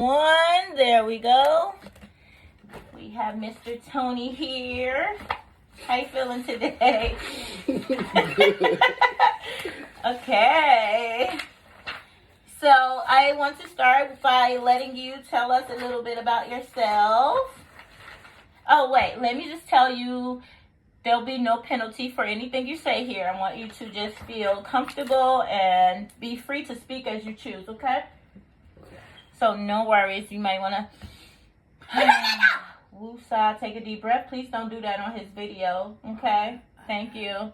One, there we go. We have Mr. Tony here. How you feeling today? Okay. So I want to start by letting you tell us a little bit about yourself. Oh, wait, let me just tell you, there'll be no penalty for anything you say here. I want you to just feel comfortable and be free to speak as you choose, okay? So no worries. You might want to woosah, take a deep breath. Please don't do that on his video, okay? Thank you.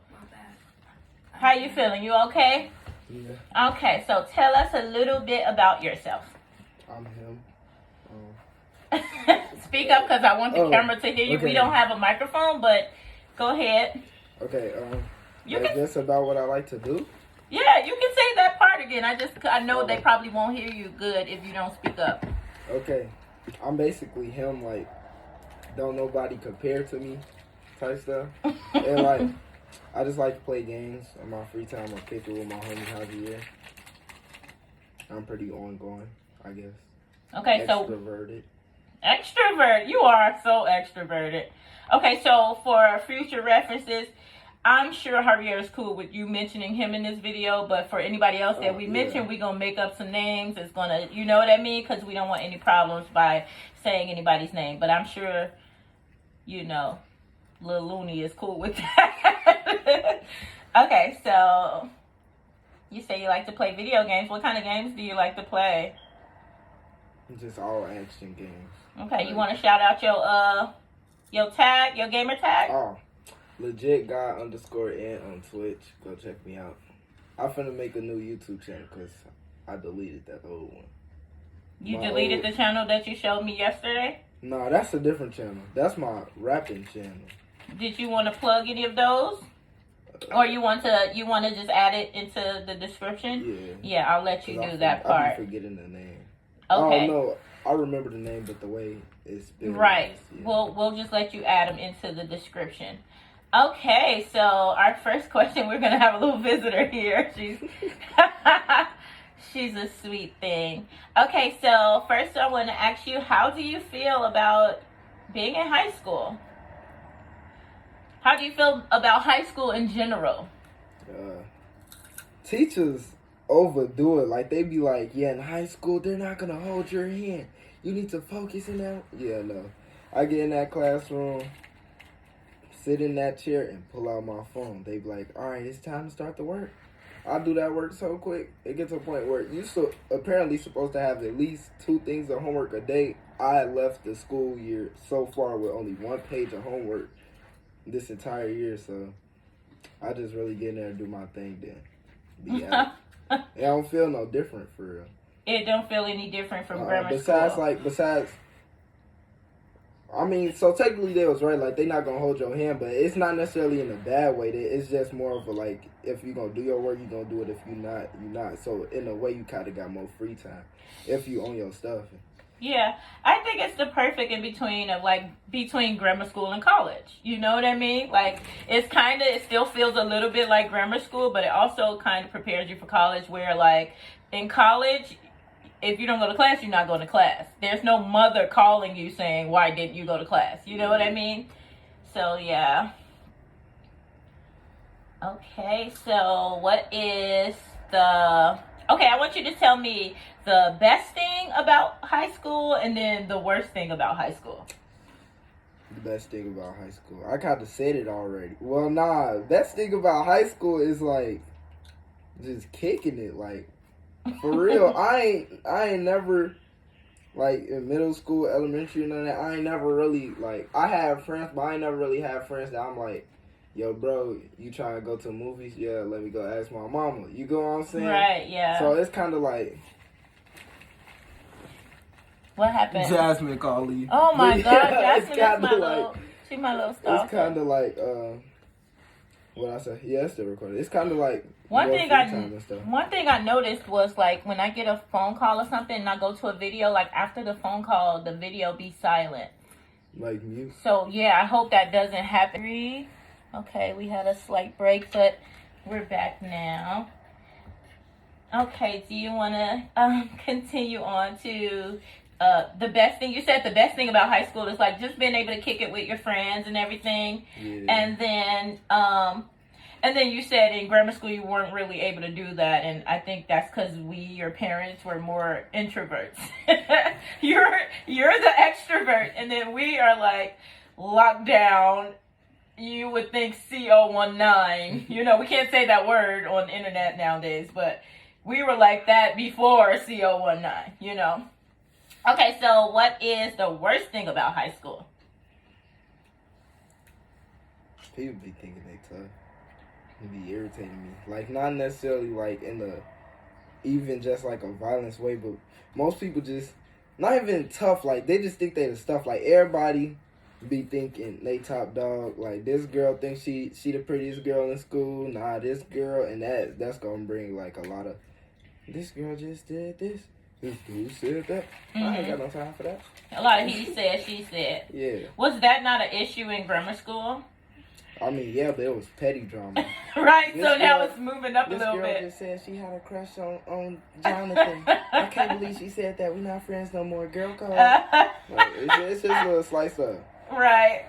How you feeling? You okay? Yeah. Okay, so tell us a little bit about yourself. I'm him. Speak up because I want the camera to hear you. Okay. We don't have a microphone, but go ahead. Okay, You I can- guess about what I like to do. Yeah, you can say that part again. I know they probably won't hear you good if you don't speak up. Okay, I'm basically him, like, don't nobody compare to me type stuff. And, like, I just like to play games in my free time. I kick it with my homie Javier. I'm pretty ongoing, I guess. Okay, Extroverted. Extrovert. You are so extroverted. Okay, so for future references, I'm sure Javier is cool with you mentioning him in this video, but for anybody else that we mention, we're going to make up some names. It's going to, you know what I mean? Because we don't want any problems by saying anybody's name. But I'm sure, you know, Lil Looney is cool with that. Okay, so you say you like to play video games. What kind of games do you like to play? Just all action games. Okay, you want to shout out your tag, your gamer tag? Oh, legit guy _ on Twitch. Go check me out. I'm finna make a new YouTube channel because I deleted that old one. You deleted the channel that you showed me yesterday? No, that's a different channel. That's my rapping channel. Did you want to plug any of those? Or you want to just add it into the description? Yeah. Yeah, I'll let you do that part. I'll be forgetting the name. Okay. Oh, no. I remember the name, but the way it's spelled. Right. Yeah. We'll just let you add them into the description. Okay, so our first question, we're going to have a little visitor here. She's a sweet thing. Okay, so first I want to ask you, how do you feel about being in high school? How do you feel about high school in general? Teachers overdo it. Like, they be like, yeah, in high school, they're not going to hold your hand. You need to focus in that. Yeah, no. I get in that classroom, sit in that chair, and pull out my phone. They be like, all right, it's time to start the work. I do that work so quick. It gets to a point where you apparently supposed to have at least 2 things of homework a day. I left the school year so far with only 1 page of homework this entire year, so I just really get in there and do my thing then. Be out. I don't feel no different for real. It don't feel any different from grammar school. Besides, I mean, so technically they was right. Like, they not gonna hold your hand, but it's not necessarily in a bad way. It's just more of a, like, if you gonna do your work, you gonna do it. If you not, you not. So in a way, you kind of got more free time if you own your stuff. Yeah, I think it's the perfect in between of between grammar school and college. You know what I mean? Like, it still feels a little bit like grammar school, but it also kind of prepares you for college where, like, in college, if you don't go to class, you're not going to class. There's no mother calling you saying, why didn't you go to class? You know what I mean? So, yeah. Okay, so what is okay, I want you to tell me the best thing about high school and then the worst thing about high school. The best thing about high school. I kind of said it already. Well, nah. Best thing about high school is, like, just kicking it. Like, for real. I ain't never, like, in middle school, elementary, and none of that, I ain't never really, like, I have friends, but I ain't never really had friends that I'm like, yo, bro, you trying to go to movies? Yeah, let me go ask my mama. You go what I'm saying? Right, yeah. So it's kind of like... What happened? Jasmine called you. Oh, my God. Jasmine is she's my little stalker. It's kind of like, what I say? Yeah, it's still recorded. It's kind of like... One thing I noticed was, like, when I get a phone call or something and I go to a video, like, after the phone call, the video be silent. Like mute? So, yeah, I hope that doesn't happen. Okay, we had a slight break, but we're back now. Okay, do you want to continue on to the best thing you said, the best thing about high school is like just being able to kick it with your friends and everything. Yeah. And then you said in grammar school you weren't really able to do that, and I think that's because your parents were more introverts. you're the extrovert, and then we are like locked down. You would think CO19. You know, we can't say that word on the internet nowadays, but we were like that before CO19. You know. Okay, so what is the worst thing about high school? People be thinking they tough. It be irritating me. Like, not necessarily like in the even just like a violence way, but most people just not even tough. Like, they just think they the stuff. Like, everybody be thinking they top dog. Like, this girl thinks she the prettiest girl in school. Nah, this girl, and that's gonna bring like a lot of, this girl just did this. This dude said that. I ain't got no time for that. A lot of he said, she said. Yeah. Was that not an issue in grammar school? I mean, yeah, but it was petty drama. Right, This so now girl- it's moving up a little This girl bit. just said she had a crush on Jonathan. I can't believe she said that. We're not friends no more. Girl code. Like, it's just a little slice up. Right.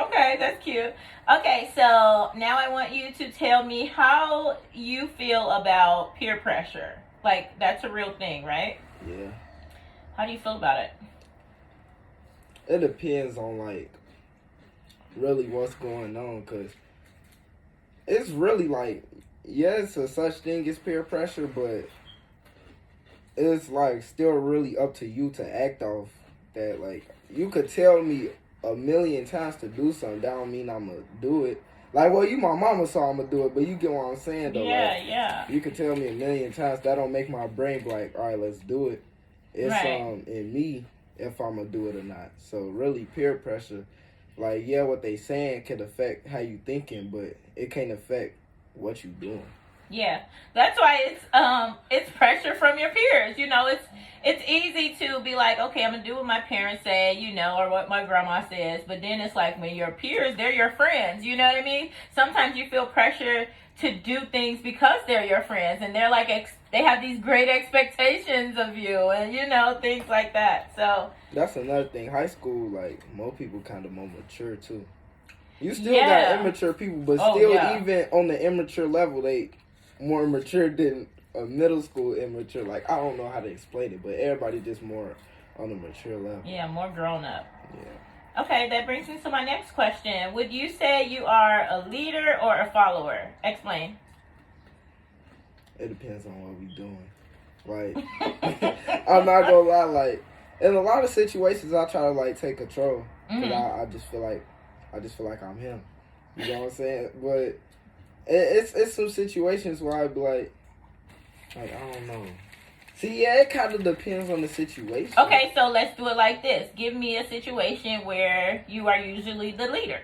Okay, that's cute. Okay, so now I want you to tell me how you feel about peer pressure. Like, that's a real thing, right? Yeah. How do you feel about it? It depends on, like, really what's going on, because it's really, like, yes, a such thing as peer pressure, but it's, like, still really up to you to act off that. Like, you could tell me a million times to do something, that don't mean I'm going to do it. Like, well, you my mama, so I'm going to do it, but you get what I'm saying, though. Yeah, like, yeah. you could tell me a million times, that don't make my brain be like, all right, let's do it. It's Right. in me if I'm going to do it or not. So, really, peer pressure, like, yeah, what they saying can affect how you thinking, but it can't affect what you doing. Yeah, that's why it's pressure from your peers. You know, it's easy to be like, okay, I'm gonna do what my parents say, you know, or what my grandma says. But then it's like when your peers, they're your friends. You know what I mean? Sometimes you feel pressure to do things because they're your friends, and they're like they have these great expectations of you, and you know, things like that. So That's another thing. High school, like, more people kind of more mature too. You still Yeah. got immature people, but Oh, still, yeah. even on the immature level, they more mature than a middle school immature. Like, I don't know how to explain it, but everybody just more on a mature level. yeah, more grown up. Yeah. Okay, that brings me to my next question. Would you say you are a leader or a follower? Explain. It depends on what we doing. Like, I'm not gonna lie. Like, in a lot of situations, I try to like take control because I just feel like I'm him. You know what I'm saying? But it's some situations where I'd be like I don't know. See, yeah, it kind of depends on the situation. Okay, so let's do it like this. Give me a situation where you are usually the leader.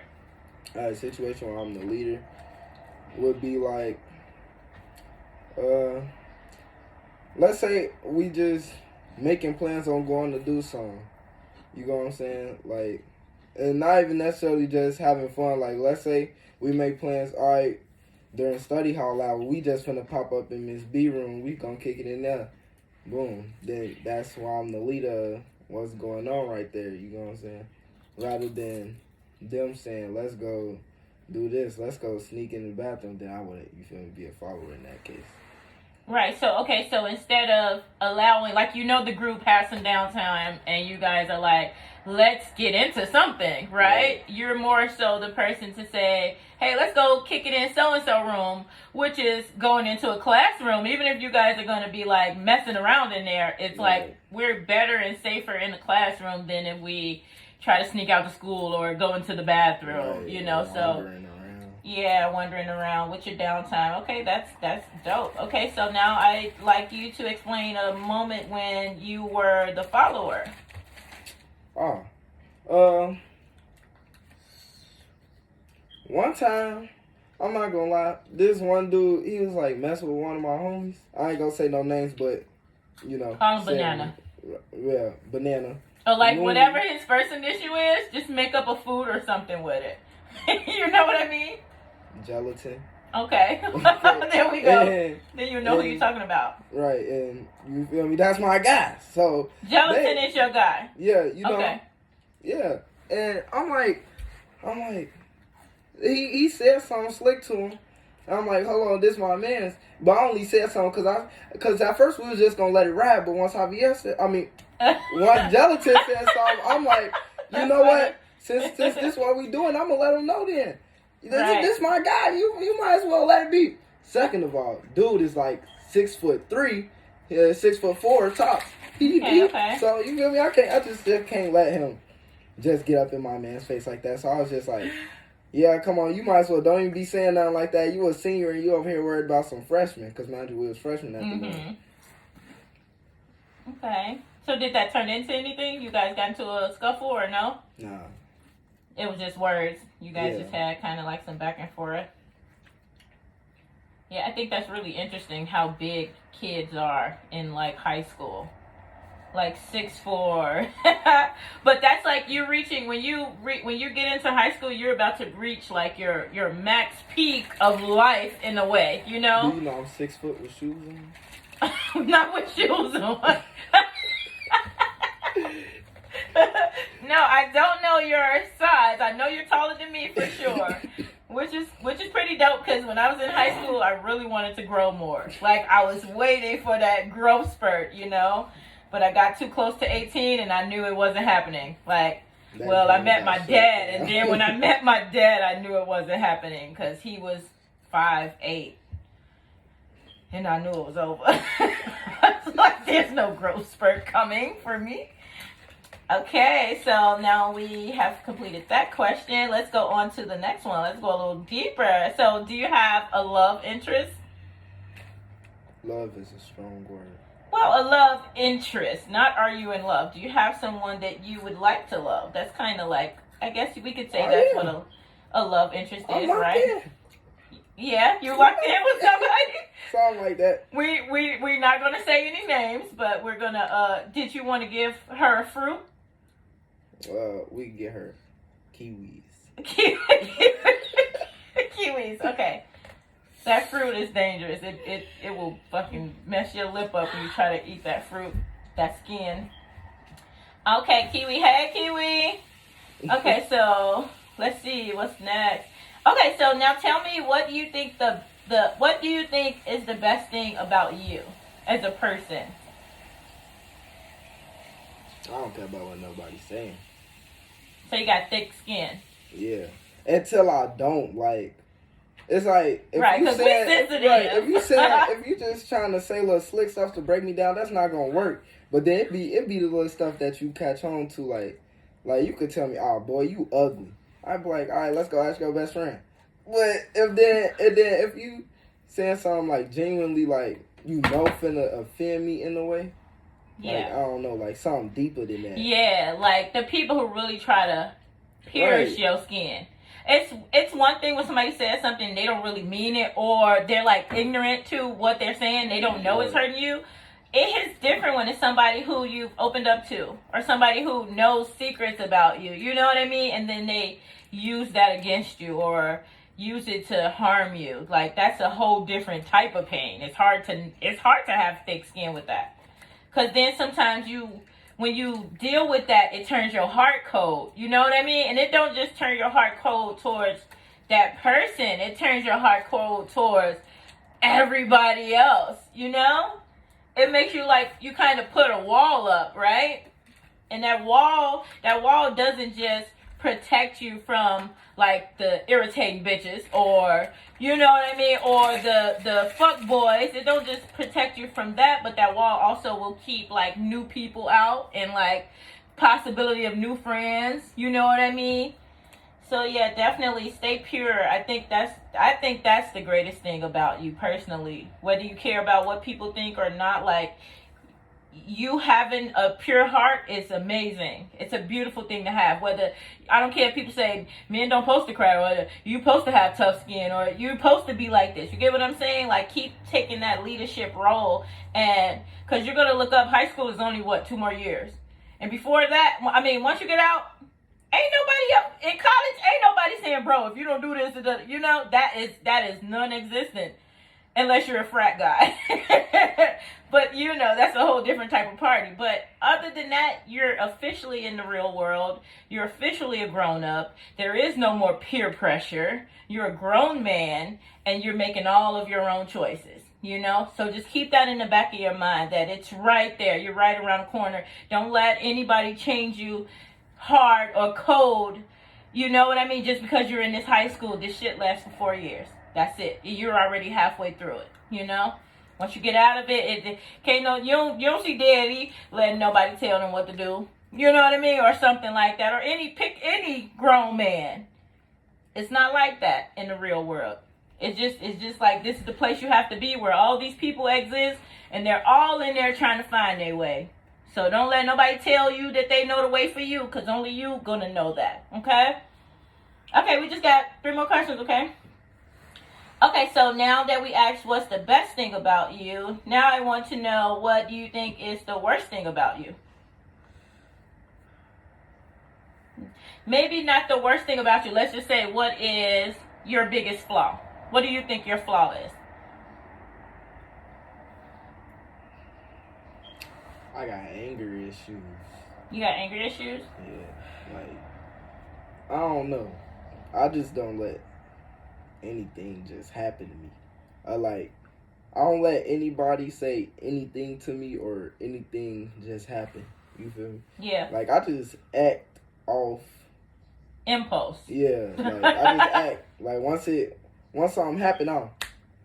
A situation where I'm the leader would be like, let's say we just making plans on going to do something. You know what I'm saying? Like, and not even necessarily just having fun. Like, let's say we make plans, all right, during study hall hour, we just finna pop up in Miss B room. We gonna kick it in there. Boom. Then that's why I'm the leader of what's going on right there. You know what I'm saying? Rather than them saying, let's go do this, let's go sneak in the bathroom, then I wouldn't, you feel me, be a follower in that case. Right, so okay, so instead of allowing, like, you know, the group has some downtime and you guys are like, let's get into something, right? You're more so the person to say, hey, let's go kick it in so-and-so room, which is going into a classroom. Even if you guys are going to be like messing around in there, it's like we're better and safer in the classroom than if we try to sneak out to school or go into the bathroom, you know, so... Yeah, wandering around with your downtime. Okay, that's dope. Okay, so now I'd like you to explain a moment when you were the follower. One time, I'm not gonna lie, this one dude, he was like messing with one of my homies. I ain't gonna say no names, but, you know. Call him Banana. Yeah, Banana. Or like whatever his first initial is, just make up a food or something with it. You know what I mean? Gelatin. Okay. There we go. Then you know who you're talking about. Right, and you feel me? That's my guy. So Gelatin is your guy. Yeah, you know. Okay. Yeah, and I'm like, he said something slick to him. And I'm like, hold on, this my man's. But I only said something because at first we was just gonna let it ride. But once Javier said, once Gelatin said something, I'm like, you know what? Since this what we doing, I'm gonna let him know then. This my guy. You might as well let it be. Second of all, dude is like 6'3", 6'4" tops. Okay. So you feel me? I just can't let him just get up in my man's face like that. So I was just like, yeah, come on, you might as well don't even be saying nothing like that. You a senior and you over here worried about some freshmen, because mind you, we was freshmen at the moment. Okay. So did that turn into anything? You guys got into a scuffle or no? Nah. It was just words. You guys just had kind of like some back and forth. Yeah, I think that's really interesting how big kids are in like high school. Like 6'4". But that's like you're reaching when you get into high school, you're about to reach like your max peak of life in a way, you know? Do you know I'm 6 foot with shoes on? Not with shoes on. No, I don't know your size. I know you're taller than me for sure. Which is pretty dope, because when I was in high school, I really wanted to grow more. Like, I was waiting for that growth spurt, you know? But I got too close to 18 and I knew it wasn't happening. Like, I met my dad, and then when I met my dad, I knew it wasn't happening, because he was 5'8". And I knew it was over. I was like, there's no growth spurt coming for me. Okay, so now we have completed that question. Let's go on to the next one. Let's go a little deeper. So, do you have a love interest? Love is a strong word. Well, a love interest. Not are you in love. Do you have someone that you would like to love? That's kind of like, I guess we could say that's what a love interest is, right? Yeah, you're locked in with somebody? Something like that. We're not going to say any names, but we're going to, did you want to give her a fruit? We can get her kiwis. Kiwis, okay. That fruit is dangerous. It will fucking mess your lip up when you try to eat that fruit, that skin. Okay, Kiwi. Hey, Kiwi. Okay, so let's see what's next. Okay, so now tell me, what do you think what do you think is the best thing about you as a person? I don't care about what nobody's saying. So you got thick skin. Yeah. Until I don't, like, it's like, if you just trying to say little slick stuff to break me down, that's not gonna work. But then it be the little stuff that you catch on to, like you could tell me, oh boy, you ugly. I'd be like, all right, let's go ask your best friend. But if you saying something like genuinely, like, you know, finna offend me in a way. Yeah. Like, I don't know, like something deeper than that. Yeah, like the people who really try to pierce your skin. It's one thing when somebody says something, they don't really mean it, or they're like ignorant to what they're saying, they don't know it's hurting you. It is different when it's somebody who you've opened up to, or somebody who knows secrets about you. You know what I mean? And then they use that against you, or use it to harm you. Like, that's a whole different type of pain. It's hard to have thick skin with that. Because then sometimes when you deal with that, it turns your heart cold. You know what I mean? And it don't just turn your heart cold towards that person. It turns your heart cold towards everybody else, you know? It makes you like, you kind of put a wall up, right? And that wall doesn't just protect you from like the irritating bitches, or you know what I mean, or the fuck boys. It don't just protect you from that, but that wall also will keep like new people out, and like possibility of new friends, you know what I mean? So yeah, definitely stay pure. I think that's the greatest thing about you personally. Whether you care about what people think or not, like, you having a pure heart is amazing. It's a beautiful thing to have. Whether, I don't care if people say men don't supposed to cry, or you supposed to have tough skin, or you're supposed to be like this. You get what I'm saying? Like, keep taking that leadership role, and because you're gonna look up, high school is only 2 more years, and before that, I mean, once you get out, Ain't nobody else in college. Ain't nobody saying, bro, if you don't do this, that is non-existent unless you're a frat guy. But that's a whole different type of party. But other than that, you're officially in the real world. You're officially a grown-up. There is no more peer pressure. You're a grown man, and you're making all of your own choices. So just keep that in the back of your mind, that it's right there. You're right around the corner. Don't let anybody change you hard or cold. You know what I mean? Just because you're in this high school, this shit lasts for 4 years. That's it. You're already halfway through it. Once you get out of it, you don't see daddy letting nobody tell them what to do. You know what I mean? Or something like that. Or pick any grown man. It's not like that in the real world. It's just like, this is the place you have to be, where all these people exist, and they're all in there trying to find their way. So don't let nobody tell you that they know the way for you, because only you gonna know that. Okay? Okay, we just got 3 more questions, okay? Okay, so now that we asked what's the best thing about you, now I want to know, what do you think is the worst thing about you? Maybe not the worst thing about you. Let's just say, what is your biggest flaw? What do you think your flaw is? I got anger issues. You got anger issues? Yeah, like, I don't know. I just don't let anything just happen to me. I don't let anybody say anything to me or anything just happen. You feel me? Yeah. Like, I just act off impulse. Yeah, like, I just act. Like, once something happen,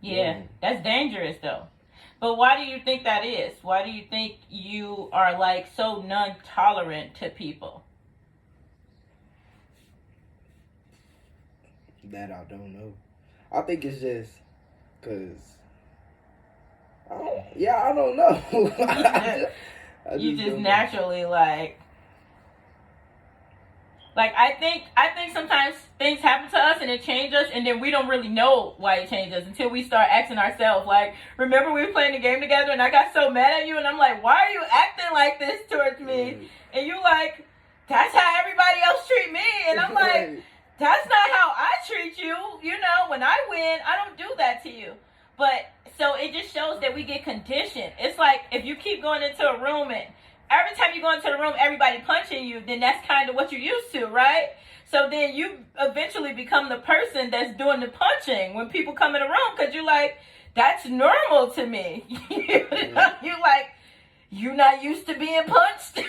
Yeah, that's dangerous though. But why do you think that is? Why do you think you are like so non-tolerant to people? That I don't know. I think it's just because I don't know. You just naturally like I think sometimes things happen to us and it changes us, and then we don't really know why it changed us until we start asking ourselves, like, remember we were playing the game together and I got so mad at you, and I'm like, why are you acting like this towards me? And you like, that's how everybody else treat me. And I'm like, that's not how I treat you. When I win, I don't do that to you. But so it just shows that we get conditioned. It's like, if you keep going into a room and every time you go into the room, everybody punching you, then that's kind of what you're used to, right? So then you eventually become the person that's doing the punching when people come in the room, because you're like, that's normal to me. You're like, you're not used to being punched.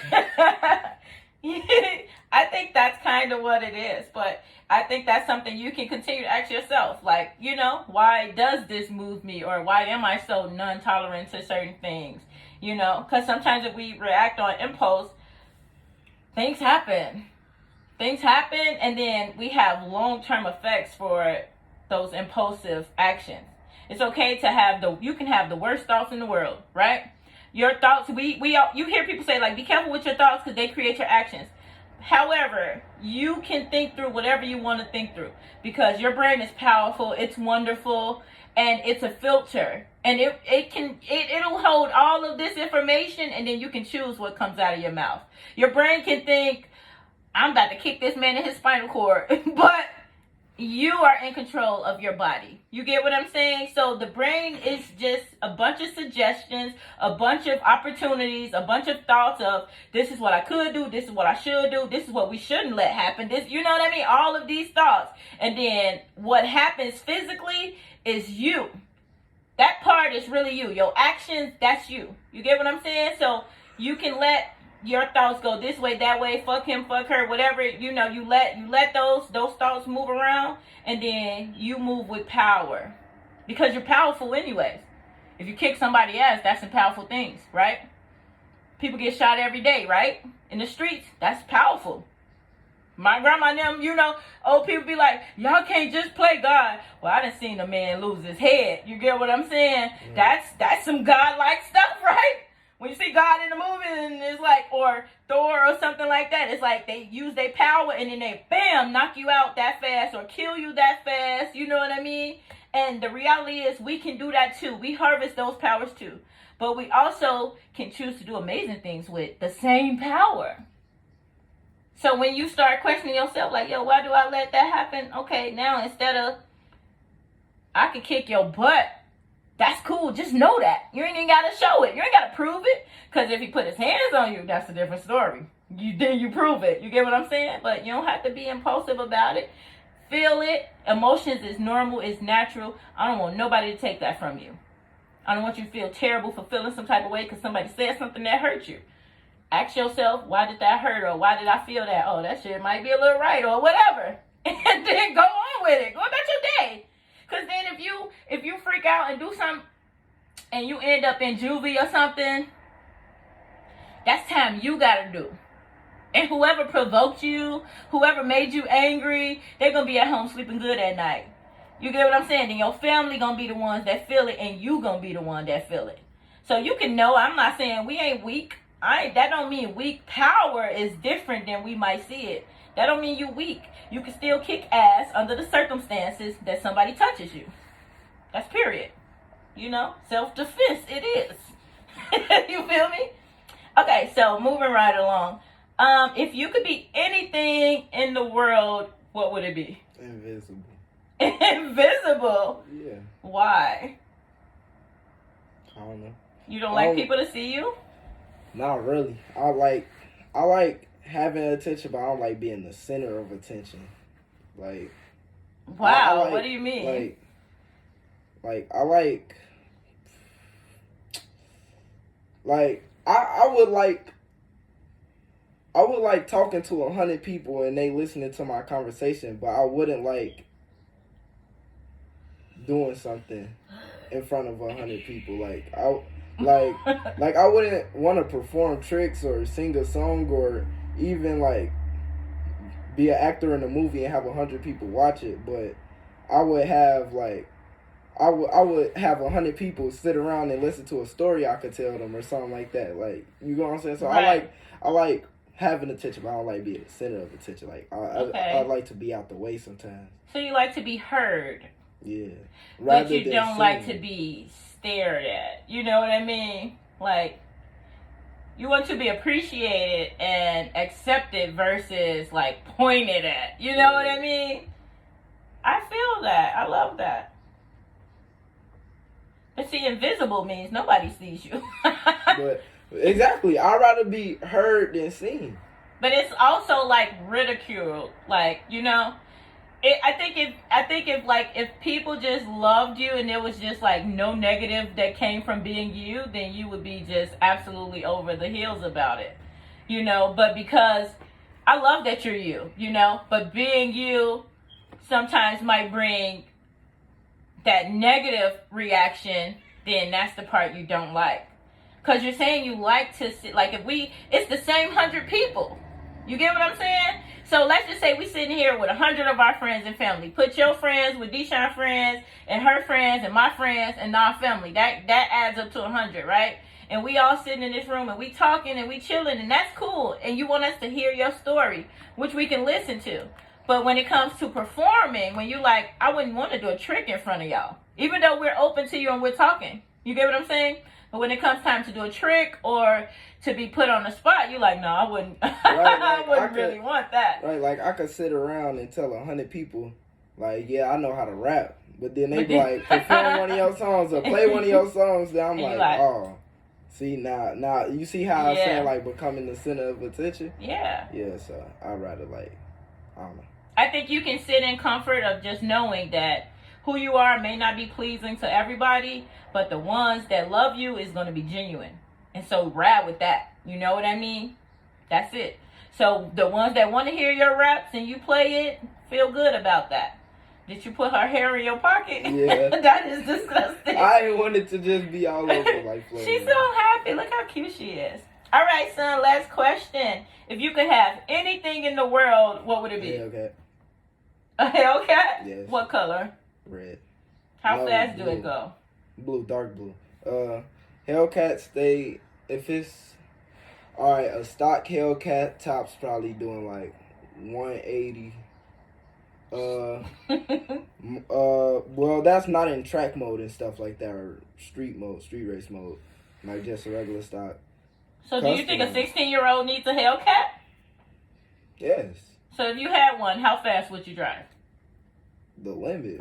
I think that's kind of what it is. But I think that's something you can continue to ask yourself. Like, why does this move me? Or why am I so non-tolerant to certain things? Because sometimes if we react on impulse, things happen. And then we have long-term effects for those impulsive actions. It's okay to you can have the worst thoughts in the world, right? Your thoughts, you hear people say, like, be careful with your thoughts because they create your actions. However, you can think through whatever you want to think through, because your brain is powerful, it's wonderful, and it's a filter. And it'll hold all of this information, and then you can choose what comes out of your mouth. Your brain can think, I'm about to kick this man in his spinal cord, but you are in control of your body. You get what I'm saying? So the brain is just a bunch of suggestions, a bunch of opportunities, a bunch of thoughts of, this is what I could do, this is what I should do, this is what we shouldn't let happen, this, you know what I mean? All of these thoughts. And then what happens physically is you. That part is really you. Your actions, that's you. You get what I'm saying? So you can let your thoughts go this way, that way, fuck him, fuck her, whatever, you let those thoughts move around, and then you move with power, because you're powerful anyways. If you kick somebody ass, that's some powerful things, right? People get shot every day, right? In the streets, that's powerful. My grandma and them, old people be like, y'all can't just play God. Well, I done seen a man lose his head. You get what I'm saying? Yeah. That's some God-like stuff, right? When you see God in the movie, and it's like, or Thor or something like that, it's like they use their power and then they, bam, knock you out that fast or kill you that fast. You know what I mean? And the reality is we can do that too. We harvest those powers too. But we also can choose to do amazing things with the same power. So when you start questioning yourself, like, yo, why do I let that happen? Okay, now instead of, I could kick your butt, that's cool. Just know that. You ain't even got to show it. You ain't got to prove it. Because if he put his hands on you, that's a different story. Then you prove it. You get what I'm saying? But you don't have to be impulsive about it. Feel it. Emotions is normal. It's natural. I don't want nobody to take that from you. I don't want you to feel terrible for feeling some type of way because somebody said something that hurt you. Ask yourself, why did that hurt? Or why did I feel that? Oh, that shit might be a little right or whatever. And then go on with it. Go about your day. Because then if you freak out and do something and you end up in juvie or something, that's time you got to do. And whoever provoked you, whoever made you angry, they're going to be at home sleeping good at night. You get what I'm saying? Then your family going to be the ones that feel it, and you going to be the one that feel it. So you can know, I'm not saying we ain't weak. That don't mean weak. Power is different than we might see it. That don't mean you weak. You can still kick ass under the circumstances that somebody touches you. That's period. You know, self-defense it is. You feel me? Okay, so moving right along. If you could be anything in the world, what would it be? Invisible. Invisible? Yeah. Why? I don't know. You don't like people to see you? Not really. I like having attention, but I don't like being the center of attention. Like. Wow. What do you mean? I would like talking to 100 people and they listening to my conversation, but I wouldn't like doing something in front of 100 people. I wouldn't want to perform tricks or sing a song or even like be an actor in a movie and have 100 people watch it. But I would have like I would have 100 people sit around and listen to a story I could tell them or something like that. Like, you know what I'm saying? So right. I like having attention, but I don't like being the center of attention. Like I like to be out the way sometimes. So you like to be heard. Yeah. But you don't like to be stared at. You know what I mean? Like, you want to be appreciated and accepted versus like pointed at. You know what I mean? I feel that. I love that. But see, invisible means nobody sees you. But exactly, I'd rather be heard than seen. But it's also like ridiculed, like, you know. I think if people just loved you and there was just like no negative that came from being you, then you would be just absolutely over the hills about it, you know. But because I love that you're you, you know. But being you sometimes might bring that negative reaction, then that's the part you don't like. Because you're saying you like to sit, like it's the same 100 people. You get what I'm saying? So let's just say we sitting here with 100 of our friends and family. Put your friends with Deshaun's friends and her friends and my friends and our family. That adds up to 100, right? And we all sitting in this room and we talking and we chilling and that's cool. And you want us to hear your story, which we can listen to. But when it comes to performing, when you like, I wouldn't want to do a trick in front of y'all. Even though we're open to you and we're talking. You get what I'm saying? But when it comes time to do a trick or to be put on the spot, you're like, no, I wouldn't. Right, like, I wouldn't really want that. Right, like I could sit around and tell 100 people, like, yeah, I know how to rap. But then they be like, perform one of your songs or play one of your songs. Then I'm like, oh. See, now, you see how I said, like, becoming the center of attention? Yeah. Yeah, so I'd rather, like, I don't know. I think you can sit in comfort of just knowing that who you are may not be pleasing to everybody, but the ones that love you is going to be genuine. And so ride with that. You know what I mean? That's it. So the ones that want to hear your raps and you play it, feel good about that. Did you put her hair in your pocket? Yeah. That is disgusting. I wanted to just be all over like Flavor. She's so happy. Look how cute she is. All right, son, last question. If you could have anything in the world, what would it be? Hellcat. A Hellcat? Yes. What color? Red. How fast blue. do it go? Blue, dark blue. Hellcats, if it's, alright, a stock Hellcat top's probably doing like 180. Well, that's not in track mode and stuff like that, or street race mode, like just a regular stock. So do you think a 16-year-old needs a Hellcat? Yes. So if you had one, how fast would you drive? The limit.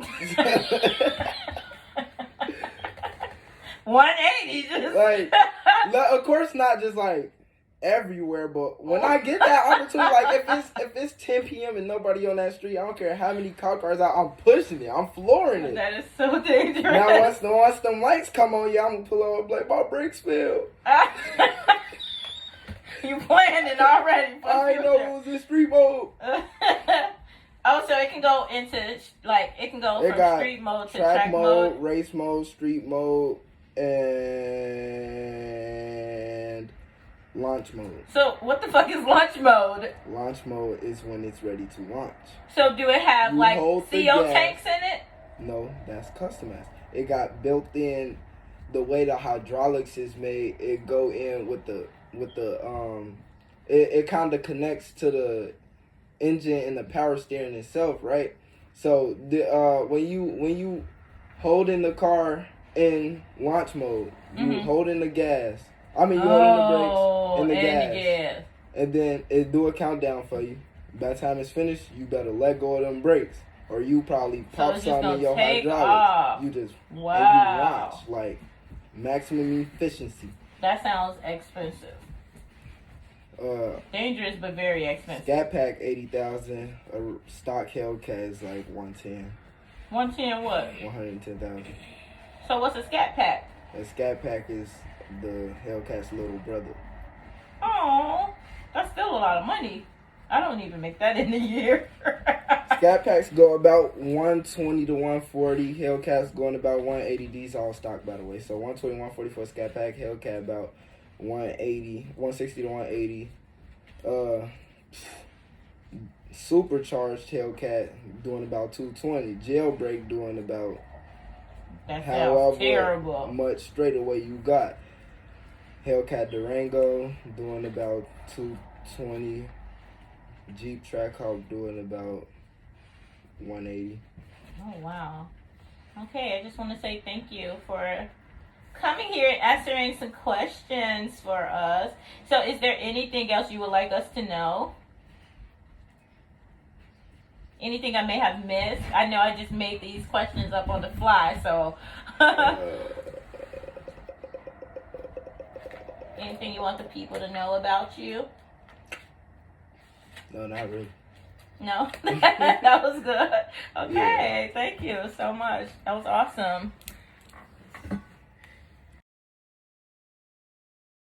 180. Just Like, of course, not just like everywhere, but when I get that opportunity, like if it's 10 p.m. and nobody on that street, I don't care how many cop cars out, I'm pushing it, I'm flooring it. That is so dangerous. Now once them lights come on, yeah, I'm gonna pull over like my brakes failed. You planned it already. I ain't know it was in street mode. Oh, so it can go into like it can go from street mode to track mode, race mode, street mode, and launch mode. So what the fuck is launch mode? Launch mode is when it's ready to launch. So do it have like CO tanks in it? No, that's customized. It got built in the way the hydraulics is made. It go in with the it kind of connects to the engine and the power steering itself, right? So the when you hold in the car in launch mode, you hold in the gas. I mean, you hold in the brakes and the gas. And then it do a countdown for you. By the time it's finished, you better let go of them brakes, or you probably pop something in your hydraulics. You just and you launch like maximum efficiency. That sounds expensive. Dangerous but very expensive. Scat Pack 80,000. A stock Hellcat is like 110. 110 what? 110,000. So what's a Scat Pack? A Scat Pack is the Hellcat's little brother. Oh, that's still a lot of money. I don't even make that in a year. Scat Packs go about 120 to 140. Hellcats going about 180. These all stock, by the way. So 120, 140 for a Scat Pack. Hellcat about 160 to 180. Supercharged Hellcat doing about 220. Jailbreak doing about however terrible much straightaway you got. Hellcat Durango doing about 220. Jeep Trackhawk doing about 180. Oh wow. Okay, I just want to say thank you for coming here and answering some questions for us. So is there anything else you would like us to know? Anything I may have missed? I know I just made these questions up on the fly, so anything you want the people to know about you? No, not really. No? That was good. Okay, yeah. Thank you so much. That was awesome.